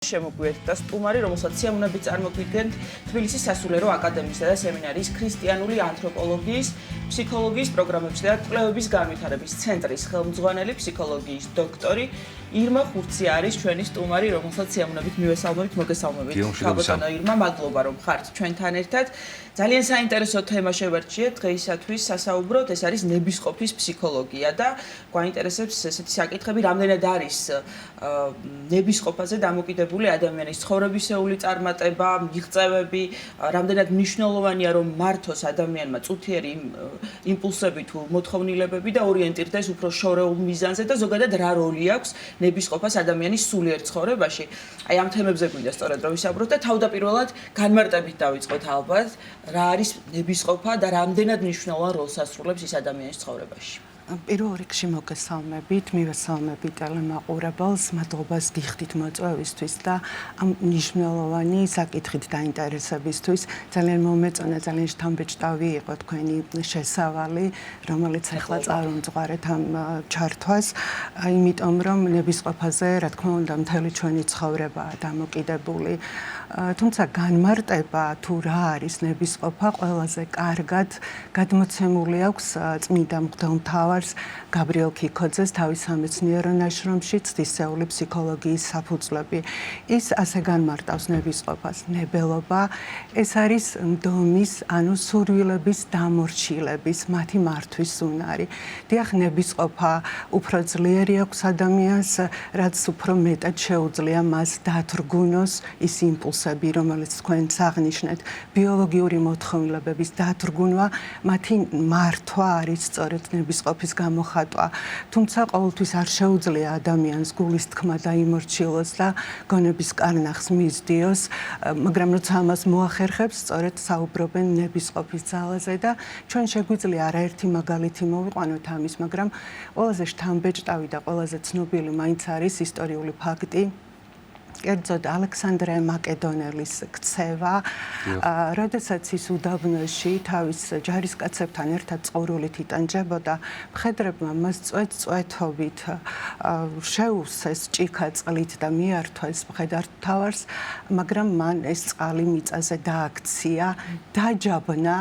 შემოგვიერთდა სტუმარი, რომელსაც სიამოვნებით წარმოგვიდგენთ თბილისის სასულიერო აკადემიისა და სემინარიის ქრისტიანული ანთროპოლოგიის, ფსიქოლოგიის პროგრამების და კვლევების განვითარების ცენტრის ხელმძღვანელი ფსიქოლოგიის დოქტორი ირმა ხურცია არის ჩვენი სტუმარი, რომელსაც სიამოვნებით მივესალმებით, მოგესალმებით. გაბატონო ირმა, მადლობა რომ ხართ ჩვენთან ერთად. ძალიან საინტერესო თემა შევარჩიეთ დღეისათვის სასაუბროთ, ეს არის ნებისყოფის ფსიქოლოგია და გვაინტერესებს ესეთი საკითხები, რამდენად არის ნებისყოფაზე დამოკიდებული ადამიანის ცხოვრებისეული წარმატება, მიღწევები, რამდენად მნიშვნელოვანია რომ მართოს ადამიანმა წუთიერი იმპულსები თუ მოთხოვნილებები და ორიენტირდეს უფრო შორეულ მიზანზე და ზოგადად რა როლი აქვს ნებისყოფას ადამიანის სულიერ ცხოვრებაში. აი ამ თემებზე გვინდა სწორედ რომ ვისაუბროთ და თავდაპირველად განმარტებით დავიწყოთ ალბათ, რა არის ნებისყოფა და რამდენად მნიშვნელოვან როლს ასრულებს ის ადამიანის ცხოვრებაში. პირველ რიგში მოგესალმებით, მივესალმებით ტელემაყურებელს, მადლობას გიხდით მოწვევისთვის და ამ მნიშვნელოვანი საკითხით დაინტერესებისთვის. ძალიან მომეწონა, ძალიან შთამბეჭდავი იყო თქვენი შესავალი, რომელიც ახლა წარუმძღვარეთ ამ ჩართვას, იმიტომ რომ ნებისყოფაზე, რა თქმა უნდა, მთელი ჩვენი ცხოვრებაა დამოკიდებული. თუმცა განმარტება თუ რა არის ნებისყოფა, ყველაზე კარგად გადმოცემული აქვს წმინდა მღვდელმთავარს გაბრიელ ქიქოძეს თავის სამეცნიერო ნაშრომში ცდისეული ფსიქოლოგიის საფუძვლები. ის ასე განმარტავს ნებისყოფას: ნებელობა ეს არის მდომის, ანუ სურვილების დამორჩილების, მათი მართვის უნარი. დიახ, ნებისყოფა უფრო ძლიერი აქვს ადამიანს, რაც უფრო მეტად შეუძლია მას დათრგუნოს ის იმპულსები, რომელიც თქვენს აღნიშნეთ, ბიოლოგიური მოთხოვნილებების დათრგუნვა, მათი მართვა არის სწორედ ნებისყოფის გამოხატვა. თუმცა ყოველთვის არ შეუძლია ადამიანს გულის თქმა დაიმორჩილოს და გონების კარნახს მისდიოს, მაგრამ როცა ამას მოახერხებს, სწორედ საუბრობენ ნებისყოფის ძალაზე და ჩვენ შეგვიძლია არაერთი მაგალითი მოვიყვანოთ ამის, მაგრამ ყველაზე შთამბეჭდავი და ყველაზე ცნობილი მაინც არის ისტორიული ფაქტი. კერძოდ ალექსანდრე მაკედონელის ქცევა, როდესაც ის უდაბნოში თავის ჯარისკაცებთან ერთად წყურვილით იტანჯებოდა, მხედრებმა მას წვეთ-წვეთობით შეუსეს ჭიქა წყლით და მიართვეს მხედართმთავარს, მაგრამ მან ეს წყალი მიწაზე დააქცია, დაჯაბნა,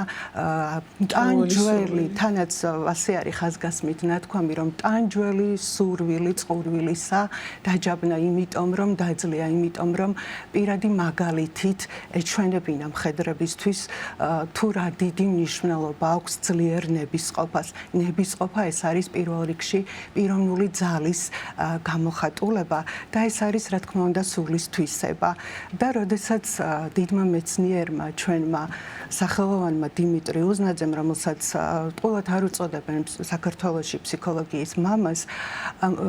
ტანჯველი, თანაც ასე არის ხაზგასმით ნათქვამი, რომ ტანჯველი სურვილი წყურვილისა დაჯაბნა იმიტომ, რომ დაძლია იმიტომ რომ პირადი მაგალითით ეჩვენებინა მხედრებისთვის თუ რა დიდი მნიშვნელობა აქვს ძლიერ ნებისყოფას. ნებისყოფა ეს არის პირველ რიგში პიროვნული ძალის გამოხატულება და ეს არის რა თქმა უნდა სულის თვისება. და როდესაც დიდმა მეცნიერმა ჩვენმა სახელოვანმა დიმიტრი უზნაძემ, რომელსაც ყოველთ არ უწოდებენ საქართველოში ფსიქოლოგიის მამას,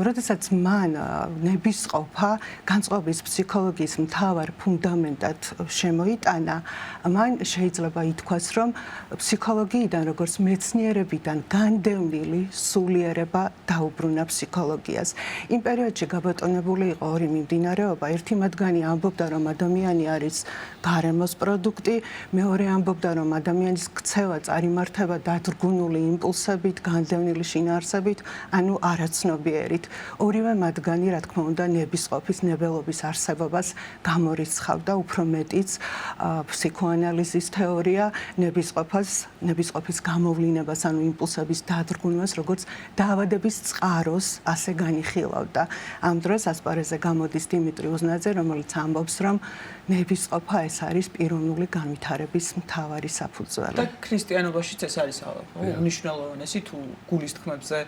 როდესაც მან ნებისყოფა განწყობის ფსიქოლოგიის მთავარ ფუნდამენტად შემოიტანა, მან შეიძლება ითქვას, რომ ფსიქოლოგიიდან, როგორც მეცნიერებიდან განდევნილი სულიერება დაუბრუნა ფსიქოლოგიას. იმ პერიოდში გაბატონებული იყო ორი მიმდინარეობა. ერთი მათგანი ამბობდა, რომ ადამიანი არის გარემოს პროდუქტი, მეორე ამბობდა, რომ ადამიანის ქცევა წარიმართება დათრგუნული იმპულსებით, განდევნილი შინაარსებით, ანუ არაცნობიერით. ორივე მათგანი, რა თქმა უნდა, ნებისყოფის, ნებელობის არსებობას გამორიცხავდა, უფრო მეტიც ფსიქოანალიზის თეორია ნებისყოფის გამოვლინებას, ანუ იმპულსების დათრგუნვას, როგორც დაავადების წყაროს ასე განიხილავდა. ამ დროს ასპარეზზე გამოდის დიმიტრი უზნაძე, რომელიც ამბობს, რომ ნებისყოფა ეს არის პიროვნული განვითარების მთავარი საფუძველი. და ქრისტიანობაშიც ეს არის უნიშნელოვანესი თუ გულის თქმებზე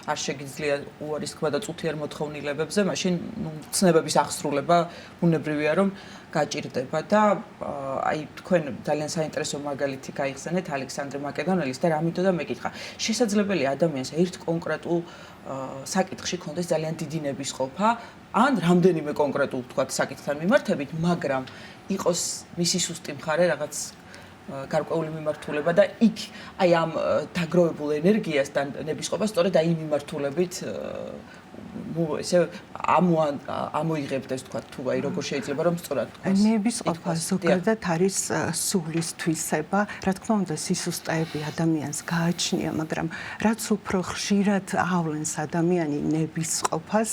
არ შეგიძლია უარის თქმა და წუთიერ მოთხოვნილებებზე, მაშინ ცნებების აღსრულება ბუნებრივია რომ გაჭირდება და აი თქვენ ძალიან საინტერესო მაგალითი გაიხსენეთ ალექსანდრე მაკედონელის და რამითო და მეკითხა. შესაძლებელია ადამიანს ერთ კონკრეტულ საკითხში ქონდეს ძალიან დიდი ნებისყოფა, ან რამდენიმე კონკრეტულ თქვათ საკითხთან მიმართებით, მაგრამ იყოს მისი სუსტი მხარე რაღაც გარკვეული მიმართულება და იქ აი ამ დაგროვებულ ენერგიას და ნებისყოფას სწორედ აი მიმართულებით ესე ამოიღებდეს თქვა თუ აი როგორ შეიძლება რომ სწორად თქვას. ნებისყოფა ზოგადად არის სულის თვისება, რა თქმა უნდა სისუსტეები ადამიანს გააჩნია, მაგრამ რაც უფრო ხშირად ავლენს ადამიანი ნებისყოფას,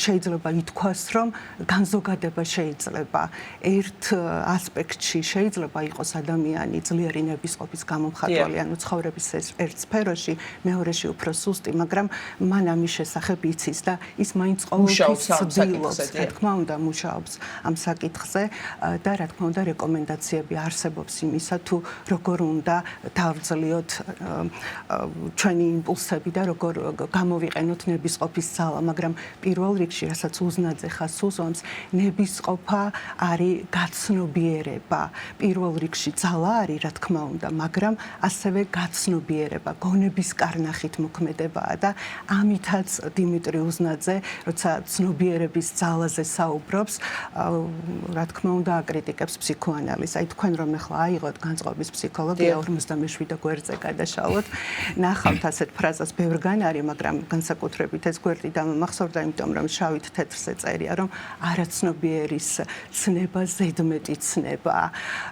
შეიძლება ითქვას, რომ განზოგადება შეიძლება ერთ ასპექტში შეიძლება იყოს ადამიანი ძლიერი ნებისყოფის გამომხატველი, ანუ ცხოვრების ერთ სფეროში, მეორეში უფრო სუსტი, მაგრამ მან ამის შესახებ იცის და ის მაინც ყოველთვის ცდილობს, რა თქმა უნდა, მუშაობს ამ საკითხზე და რა თქმა უნდა რეკომენდაციები არსებობს იმისა, თუ როგორ უნდა დავძლიოთ ჩვენი იმპულსები და როგორ გამოვიყენოთ ნებისყოფის ძალა, მაგრამ პირველ რიგში, რასაც უზნაძე ხას უზომს, ნებისყოფა არის გაცნობიერება. პირველ რიგში ძალა არის, რა თქმა უნდა, მაგრამ ასევე გაცნობიერება, გონების კარნახით მოქმედებაა და ამითაც დიმიტრი უზნაძე, როცა ცნობიერების ძალაზე საუბრობს, რა თქმა უნდა, აკრიტიკებს ფსიქოანალიზს. აი თქვენ რომ ახლა აიღოთ განწყობის ფსიქოლოგია 57 გვერდზე გადაშალოთ, ნახავთ ასეთ ფრაზას ბევრგან არის, მაგრამ განსაკუთრებით ეს გვერდი დამამახსოვრდა, იმიტომ რომ შავით თეთრზე წერია, რომ არაცნობიერის ცნება ზედმეტი ცნებაა.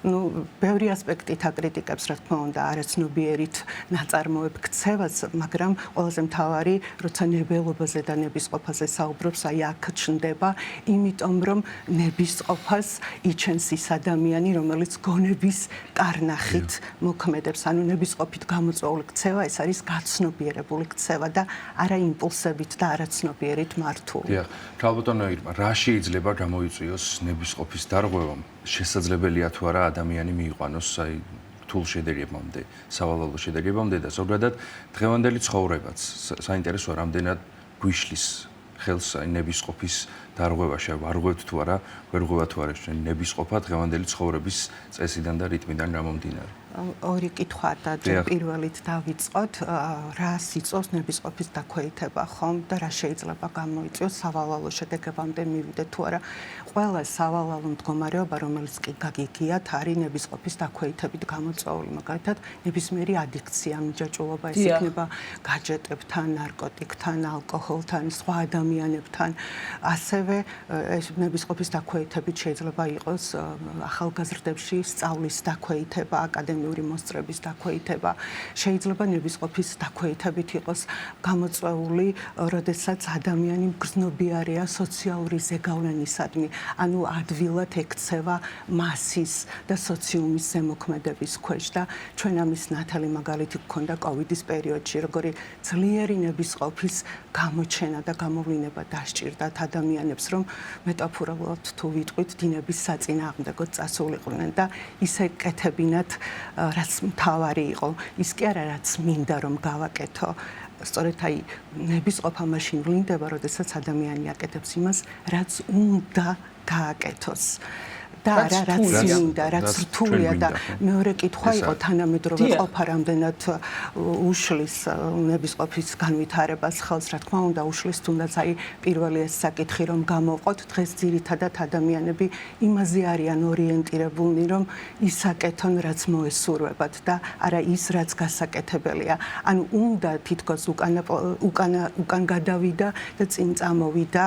ნუ ბევრი ასპექტით აკრიტიკებს, რა თქმა უნდა, არაცნობიერით ნაწარმოებ ქცევას, მაგრამ ყველაზე მთავარი, როცა ნებელობაზე და ნებისყოფაზე საუბრობს, აი აქ ჩნდება, იმიტომ რომ ნებისყოფას იჩენს ის ადამიანი, რომელიც გონების კარნახით მოქმედებს, ანუ ნებისყოფით გამოწვეული ქცევა, ეს არის გაცნობიერებული ქცევა და არა იმპულსებით და არაცნობიერით მართული. დიახ, ქალბატონო ირმა, რა შეიძლება გამოიწვიოს ნებისყოფის დარღვევამ? შესაძლებელია თუ არა ადამიანი მიიყვანოს აი რთულ შედარებამდე, სავალალო შედარებამდე და ზოგადად დღევანდელი ცხოვრებაც საინტერესოა, რამდენად გვიშლის ხელს აი ნებისყოფის დარღვევაში, ვარღვევთ თუ არა, ვერ ღვევათ თუ არა ჩვენ ნებისყოფა დღევანდელი ცხოვრების წესიდან და რიტმიდან გამომდინარე. ორი კითხვა და პირველით დავიწყოთ, რა სიწევს ნებისყოფის დაქვეითება, ხომ და რა შეიძლება გამოიწვიოს სავალალო შედეგებამდე მივიდე თუ არა. ყველა სავალალო მდგომარეობა, რომელიც კი გაგიგიათ, არის ნებისყოფის დაქვეითებით გამოწვეული. მაგალითად, ნებისმიერი ადიქცია, მიჯაჭვულობა, ეს იქნება გაჯეტებთან, ნარკოტიკთან, ალკოჰოლთან, სხვა ადამიანებთან. ასევე ეს ნებისყოფის დაქვეითებით შეიძლება იყოს ახალგაზრდებში სწავლის დაქვეითება, აკადემიური მოსწრების დაქვეითება. შეიძლება ნებისყოფის დაქვეითებით იყოს გამოწვეული, როდესაც ადამიანი მგრძნობიარეა სოციალური ზეგავლენისადმი, ანუ ადვილად ექცევა მასის და სოციუმის ზემოქმედების ქვეშ და ჩვენ ამის ნათელი მაგალითი გქონდა კოვიდის პერიოდში, როგორი ძლიერი ნებისყოფის გამოჩენა და გამოვლინება დასჭირდათ ადამიანებს, რომ მეტაფორულად თუ ვიტყვით, დინების საწინააღმდეგოდ წასულიყვნენ და ისე კეთებინათ, რაც მთავარი იყო, ის კი არა, რაც მინდა რომ გავაკეთო. სწორედ აი ნებისყოფა მაშინ ვლინდება, როდესაც ადამიანი აკეთებს იმას, რაც უნდა გააკეთოს. და არა რაც მინდა, რაც რთულია და მეორე კითხვა იყო თანამედროვე ყოფა რამდენად უშლის ნებისყოფის განვითარებას ხელს, რა თქმა უნდა, უშლის თუნდაც აი პირველი ეს საკითხი რომ გამოვყოთ, დღეს ძირითადად ადამიანები იმაზე არიან ორიენტირებულნი, რომ ისაკეთონ, რაც მოესურვებათ და არა ის, რაც გასაკეთებელია. ანუ უნდა თითქოს უკან გადავიდა და წინ წამოვიდა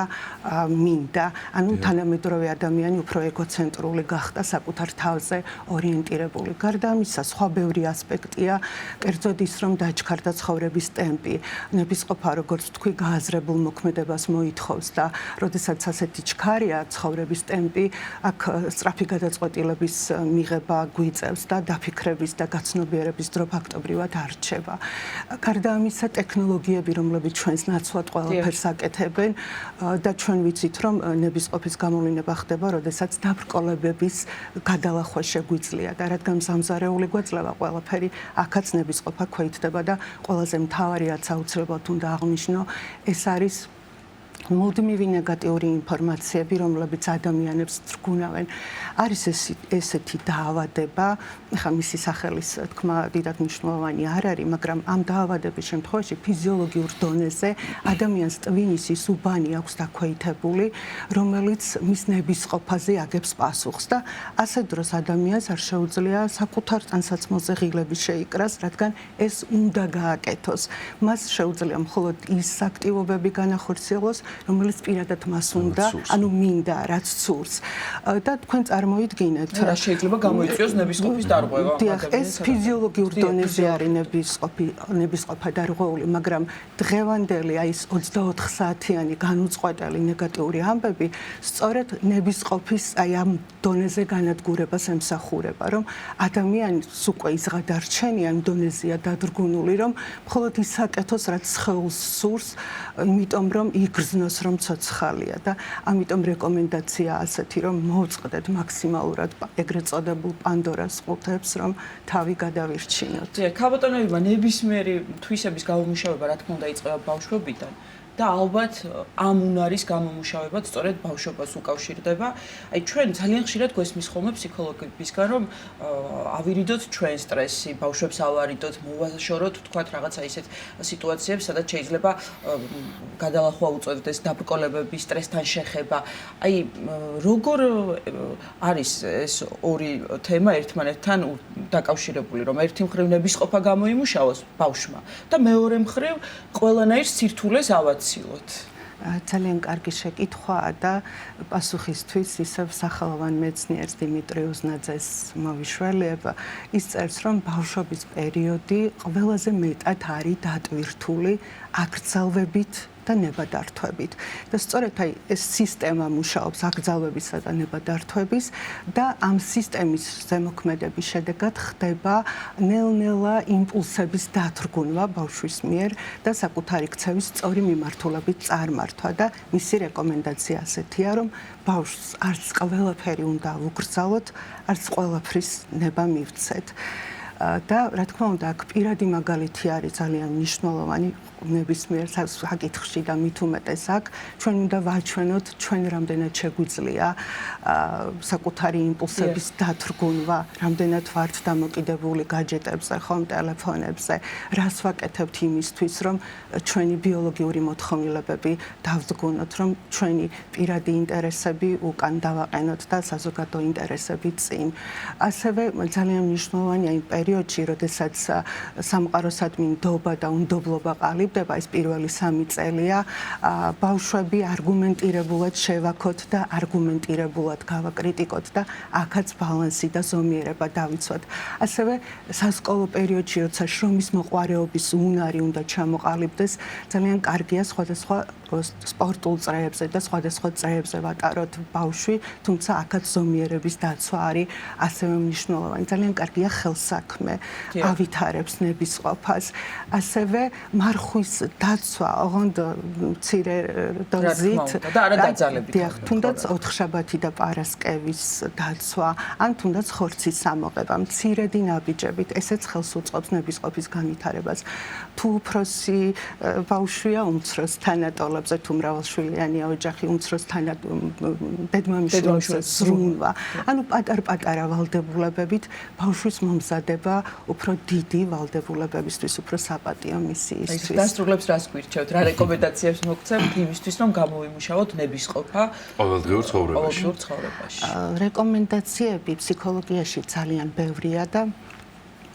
მინდა. ანუ თანამედროვე ადამიანი უფრო ეგოცენტრული გახდა საკუთარ თავზე ორიენტირებული. გარდა ამისა, სხვა ბევრი ასპექტია, კერძოდ ის, რომ დაჩქარდა ცხოვრების ტემპი. ნებისყოფა, როგორც თქვი, გააზრებულ მოქმედებას მოითხოვს და როდესაც ასეთი ჩქარია ცხოვრების ტემპი, აქ სწრაფი გადაწყვეტილების მიღება გვიწევს და დაფიქრების და გაცნობიერების დრო ფაქტობრივად არ რჩება. გარდა ამისა, ტექნოლოგიები, რომლებიც ჩვენს ნაცვლად ყველაფერს აკეთებენ და ჩვენ ვიცით, რომ ნებისყოფის გამოვლინება ხდება, როდესაც დაბრკოლებების გადალახვა შეგვიძლია და რადგან სამზარეული გვეძლება ყველაფერი, აქაც ნებისყოფა ქვეითდება და ყველაზე მთავარი რაც აუცილებლად უნდა აღვნიშნო, ეს არის მუდმივი ნეგატიური ინფორმაციები, რომლებიც ადამიანებს ძრგუნავენ, არის ესეთი დაავადება, ხა მისი სახელის თქმა დიდად მნიშვნელოვანი არ არის, მაგრამ ამ დაავადების შემთხვევაში ფიზიოლოგიურ დონეზე ადამიანს ტვინის ის უბანი აქვს დაქვეითებული, რომელიც მის ნებისყოფაზე აგებს პასუხს და ასე დროს ადამიანს არ შეუძლია საკუთარ ტანსაცმელზე ღილები შეიკრას, რადგან ეს უნდა გააკეთოს. მას შეუძლია მხოლოდ ის აქტივობები განახორციელოს, რომელიც პირადად მას უნდა, ანუ მინდა, რაც სურს. და თქვენ წარმოიდგინეთ, რა შეიძლება გამოიწვიოს ნებისყოფის დარღვევა. დიახ, ეს ფიზიოლოგიურ დონეზე არის ნებისყოფა დარღვეული, მაგრამ დღევანდელი აი ეს 24 საათიანი განუწყვეტელი ნეგატიური ამბები სწორედ ნებისყოფის აი ამ დონეზე განადგურებას ემსახურება, რომ ადამიანს უკვე ის გადარჩენია ამ დონეზეა დადგუნული, რომ მხოლოდ ისაკეთოს, რაც სხეულს სურს, იმიტომ რომ იგრძნოს, რომ ცოცხალია და ამიტომ რეკომენდაცია ასეთი, რომ მოვწყდეთ მაქსიმალურად ეგრეთ წოდებულ პანდორას ყუთებს, რომ თავი გადავირჩინოთ. ქალბატონებმა ნებისმიერი თვისების გამომუშავება რა თქმა უნდა იწყება ბავშვობიდან. და ალბათ ამ უნარის გამომუშავებაც სწორედ ბავშვობას უკავშირდება. აი ჩვენ ძალიან ხშირად გვესმის ხოლმე ფსიქოლოგებისგან, რომ ავირიდოთ ჩვენ სტრესი, ბავშვებს ავარიდოთ, მოვაშოროთ, თქვათ რაღაცა ისეთ სიტუაციებს, სადაც შეიძლება გადალახვა უწევდეს, დაბრკოლებები, სტრესთან შეხება. აი როგორ არის ეს ორი თემა ერთმანეთთან დაკავშირებული, რომ ერთი მხრივ ნებისყოფა გამოიმუშავოს ბავშვმა და მეორე მხრივ ყველანაირ სირთულეს ავაც ძალიან კარგი შეკითხვაა და პასუხისთვის ისევ სახელოვან მეცნიერს დიმიტრი უზნაძეს მოვიშველებ. ის წერს, რომ ბავშვობის პერიოდი ყველაზე მეტად არის დატვირთული აკრძალვებით და ნებადართვებით. და სწორედ აი ეს სისტემა მუშაობს აკრძალვებისა და ნებადართვების და ამ სისტემის ზემოქმედების შედეგად ხდება ნელ-ნელა იმპულსების დათრგუნვა ბავშვის მიერ და საკუთარი ქცევის სწორი მიმართულებით წარმართვა და მისი რეკომენდაცია ასეთია, რომ ბავშვს არც ყველაფერი უნდა უგრძალოთ, არც ყველაფრის ნება მივცეთ. და რა თქმა უნდა, აქ პირადი მაგალითი არის ძალიან მნიშვნელოვანი ნებისმიერ საკითხში და მით უმეტეს აქ ჩვენ უნდა ვაჩვენოთ ჩვენ რამდენად შეგვიძლია საკუთარი იმპულსების დათრგუნვა, რამდენად ვართ დამოკიდებული გაჯეტებზე, ხომ ტელეფონებზე, რას ვაკეთებთ იმისთვის, რომ ჩვენი ბიოლოგიური მოთხოვნილებები დავდგუნოთ, რომ ჩვენი პირადი ინტერესები უკან დავაყენოთ და საზოგადო ინტერესები წინ. ასევე ძალიან მნიშვნელოვანია იმ პერიოდში, როდესაც სამყაროსადმი ნდობა და უნდობლობა ყალიბდება, ეს პირველი 3 წელია, ბავშვები არგუმენტირებულად შევაქოთ და არგუმენტირებულად გავაკრიტიკოთ და აქაც ბალანსი და ზომიერება დავიცვათ. ასევე სასკოლო პერიოდში, როცა შრომის მოყვარეობის უნარი უნდა ჩამოყალიბდეს, ძალიან კარგია სხვადასხვა სპორტულ წრეებზე და სხვადასხვა წრეებზე ვატაროთ ბავშვი, თუმცა აქაც ზომიერების დაცვა არის ასევე მნიშვნელოვანი. ძალიან კარგია ხელსაქმე, ავითარებს ნებისყოფას. ასევე მარხვის დაცვა, ოღონდ მცირე დოზით და არა დაძალებით. თუნდაც ოთხშაბათი და პარასკევის დაცვა, ან თუნდაც ხორცის ამოღება, მცირედი ნაბიჯებით, ესეც ხელს უწყობს ნებისყოფის განვითარებას. თუ უფროსი ბავშვია უმცროს თანატოლებზე, თუ მრავალშვილიანია ოჯახი, უმცროს დედმამიშვილზე ზრუნვა. ანუ პატარ-პატარა ვალდებულებებით ბავშვის მომზადება უფრო დიდი ვალდებულებებისთვის, უფრო საპატიო მისიისთვის. დასრულებს რას გვირჩევთ? რა რეკომენდაციებს მოგცემთ იმისთვის, რომ გამოვიმუშავოთ ნებისყოფა ყოველდღიურ ცხოვრებაში? რეკომენდაციები ფსიქოლოგიაში ძალიან ბევრია და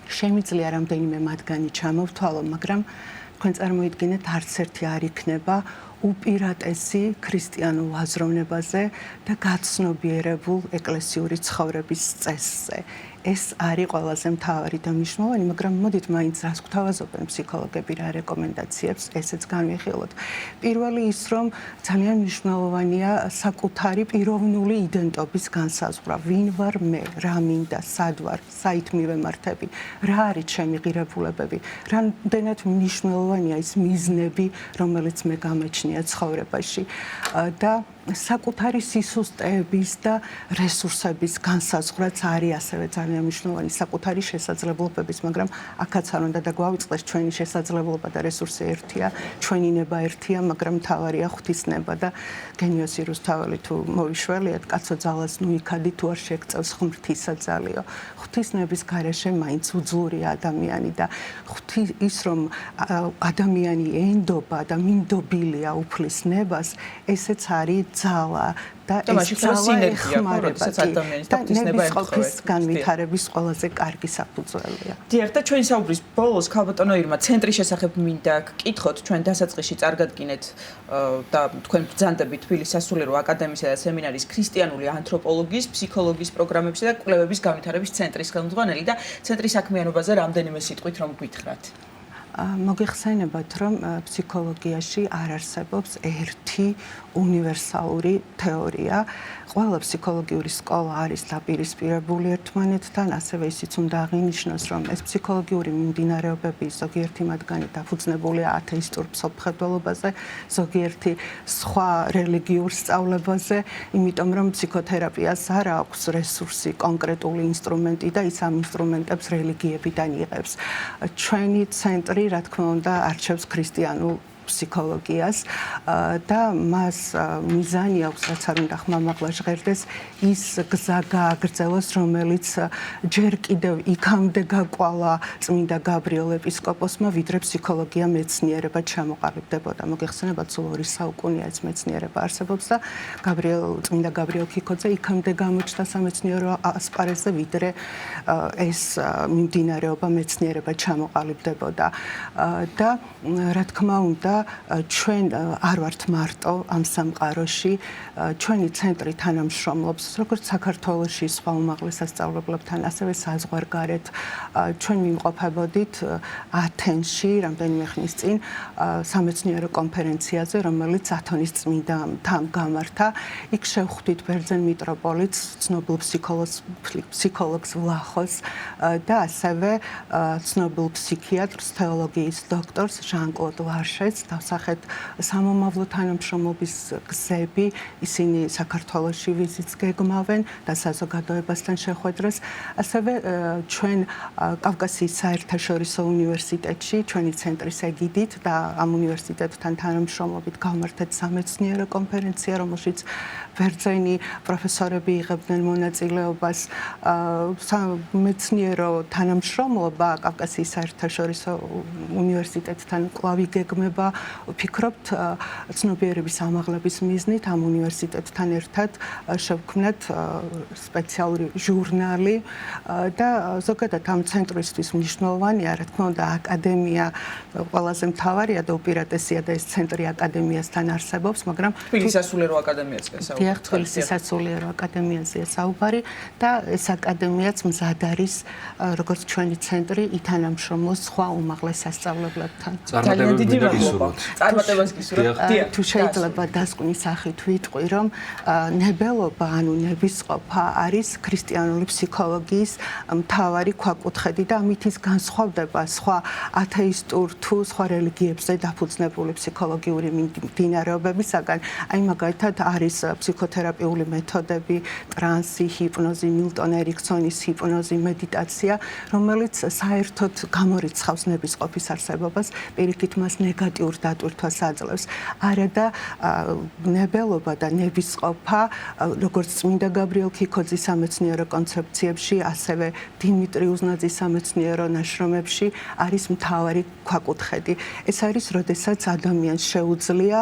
შემიძლია რამდენიმე მათგანი ჩამოვთვალო, მაგრამ თქვენ წარმოიდგინეთ, არც ერთი არ იქნება უპირატესი ქრისტიანულ აზროვნებაზე და გაცნობიერებულ ეკლესიური ცხოვრების წესზე. ეს არის ყველაზე მთავარი და მნიშვნელოვანი, მაგრამ მოდით მაინც რას გვთავაზობენ ფსიქოლოგები, რა რეკომენდაციებს, ესეც განვიხილოთ. პირველი ის, რომ ძალიან მნიშვნელოვანია საკუთარი პიროვნული იდენტობის განსაზღვრა. ვინ ვარ მე, რა მინდა, სად ვარ, საით მივემართები, რა არის ჩემი ღირებულებები, რამდენად მნიშვნელოვანია ის მიზნები, რომელიც მე გამეჩნია ცხოვრებაში და საკუთარი სისუსტეების და რესურსების განსაზღვრაც არის ასევე ძალიან მნიშვნელოვანი საკუთარი შესაძლებლობების, მაგრამ აქაც არ უნდა დაგვავიწყდეს ჩვენი შესაძლებლობა და რესურსი ერთია, ჩვენი ნება ერთია, მაგრამ მთავარია ღვთისნება და გენიოსი რუსთაველი თუ მოვიშველიათ, კაცო ძალას ნუ იქადი თუ არ შეგწევს ღმრთისა ძალიო. ღვთისნების გარეშე მაინც უძლურია ადამიანი და ის რომ ადამიანი ენდობა და მინდობილია უფლის ნებას, ესეც არის ძალა და ეს ძალა ეხმარება ღვთისნების განვითარების ყველაზე კარგი საფუძველია. დიახ, და ჩვენი საუბრის ბოლოს ქალბატონო ირმა ცენტრის შესახებ მინდა გკითხოთ, ჩვენ დასაწყისში წარგადგინეთ და თქვენ ბრძანდებით თბილისის სასულიერო აკადემიისა და სემინარის ქრისტიანული ანთროპოლოგიის, ფსიქოლოგიის პროგრამებისა და კვლევების განვითარების ცენტრის ხელმძღვანელი და ცენტრის საქმიანობაზე რამდენიმე სიტყვით რომ გითხრათ. მოგეხსენებათ, რომ ფსიქოლოგიაში არ არსებობს ერთი უნივერსალური თეორია. ყველა ფსიქოლოგიური სკოლა არის დაპირისპირებული ერთმანეთთან, ასევე ისიც უნდა აღინიშნოს, რომ ეს ფსიქოლოგიური მიმდინარეობები ზოგიერთი მათგანი დაფუძნებულია ათეისტურ მსოფლმხედველობაზე, ზოგიერთი სხვა რელიგიურ სწავლებაზე, იმიტომ რომ ფსიქოთერაპიას არ აქვს რესურსი, კონკრეტული ინსტრუმენტი და ის ამ ინსტრუმენტებს რელიგიებიდან იღებს. ჩვენი ცენტრი, რა თქმა უნდა, არჩევს ქრისტიანულ ფსიქოლოგიას და მას მიზანი აქვს, რაც არ უნდა ხმამაღლა ჟღერდეს, ის გზა გააგრძელოს, რომელიც ჯერ კიდევ იქამდე გაკვალა წმინდა გაბრიელ ეპისკოპოსმა, ვიდრე ფსიქოლოგია მეცნიერებად ჩამოყალიბდებოდა. მოგეხსენებათ, სულ 2 საუკუნეა ეს მეცნიერება არსებობს და წმინდა გაბრიელ ქიქოძე იქამდე გამოჩნდა სამეცნიერო ასპარეზზე, ვიდრე ეს მიმდინარეობა მეცნიერებად ჩამოყალიბდებოდა. და რა თქმა უნდა, ჩვენ არ ვართ მარტო ამ სამყაროში, ჩვენი ცენტრი თანამშრომლობს როგორც საქართველოში სხვა უმაღლეს სასწავლებლებთან, ასევე საზღვარგარეთ. ჩვენ ვიმყოფებოდით ათენში რამდენიმე ხნის წინ სამეცნიერო კონფერენციაზე, რომელიც ათონის წმინდა მთა გამართა. იქ შევხვდით ბერძენ მიტროპოლიტს, ცნობილ ფსიქოლოგს ვლახოს და ასევე ცნობილ ფსიქიატრს, თეოლოგიის დოქტორს ჟან-კლოდ ვარშეს. დავსახეთ სამომავლო თანამშრომლობის გზები, ისინი საქართველოში ვიზიტს გეგმავენ და საზოგადოებასთან შეხვედრას. ასევე ჩვენ კავკასიის საერთაშორისო უნივერსიტეტში, ჩვენი ცენტრის ეგიდით და ამ უნივერსიტეტთან თანამშრომლობით გავმართეთ სამეცნიერო კონფერენცია, რომელშიც ბერძენი პროფესორები იღებდნენ მონაწილეობას. სამეცნიერო თანამშრომლობა კავკასიის საერთაშორისო უნივერსიტეტთან კვლავ იგეგმება. ვფიქრობთ, ცნობიერების ამაღლების მიზნით ამ უნივერსიტეტთან ერთად შევქმნათ სპეციალური ჟურნალი და ზოგადად ამ ცენტრისთვის მნიშვნელოვანია, რა თქმა უნდა, აკადემია ყველაზე მთავარია და უპირატესია და ეს ცენტრი აკადემიასთან არსებობს, მაგრამ თბილისის სასულიერო აკადემიაზეა საუბარი. თბილისის სასულიერო აკადემიაზეა საუბარი და ეს აკადემიაც მზად არის, როგორც ჩვენი ცენტრი, ითანამშრომლოს სხვა უმაღლეს სასწავლებლებთან. ძალიან დიდი მადლობა. წარმატებას გისურვებთ. თუ შეიძლება დასკვნის სახით ვიტყვი, რომ ნებელობა, ანუ ნებისყოფა არის ქრისტიანული ფსიქოლოგიის მთავარი ქვაკუთხედი და ამით ის განსხვავდება სხვა ათეისტურ თუ სხვა რელიგიებზე დაფუძნებული ფსიქოლოგიური მიმდინარეობებისაგან. აი მაგალითად არის ფსიქოთერაპიული მეთოდები, ტრანსი, ჰიპნოზი, მილტონ ერიქსონის ჰიპნოზი, მედიტაცია, რომელიც საერთოდ გამორიცხავს ნებისყოფის არსებობას, პირიქით მას ნეგატიურ დატვირთვას აძლევს. არადა ნებელობა და ნებისყოფა, როგორც წმინდა გაბრიელ ქიქოძის სამეცნიერო კონცეფციებში, ასევე დიმიტრი უზნაძის სამეცნიერო ნაშრომებში არის მთავარი ქვაკუთხედი. ეს არის, როდესაც ადამიანს შეუძლია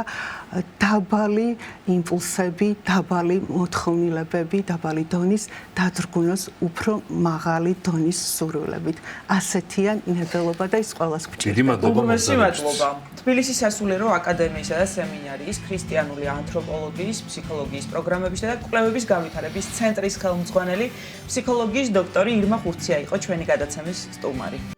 დაბალი იმპულსები, დაბალი მოთხოვნილებები, დაბალი დონის დადგუნოს უფრო მაღალი დონის სურვილებით. ასეთია ნებელობა და ის ყველას გვჭირდება. დიდი მადლობა. თბილისის სასულიერო აკადემიისა და სემინარიის ქრისტიანული ანთროპოლოგიის, ფსიქოლოგიის პროგრამებისა და კვლევების განვითარების ცენტრის ხელმძღვანელი, ფსიქოლოგიის დოქტორი ირმა ხურცია იყო ჩვენი გადაცემის სტუმარი.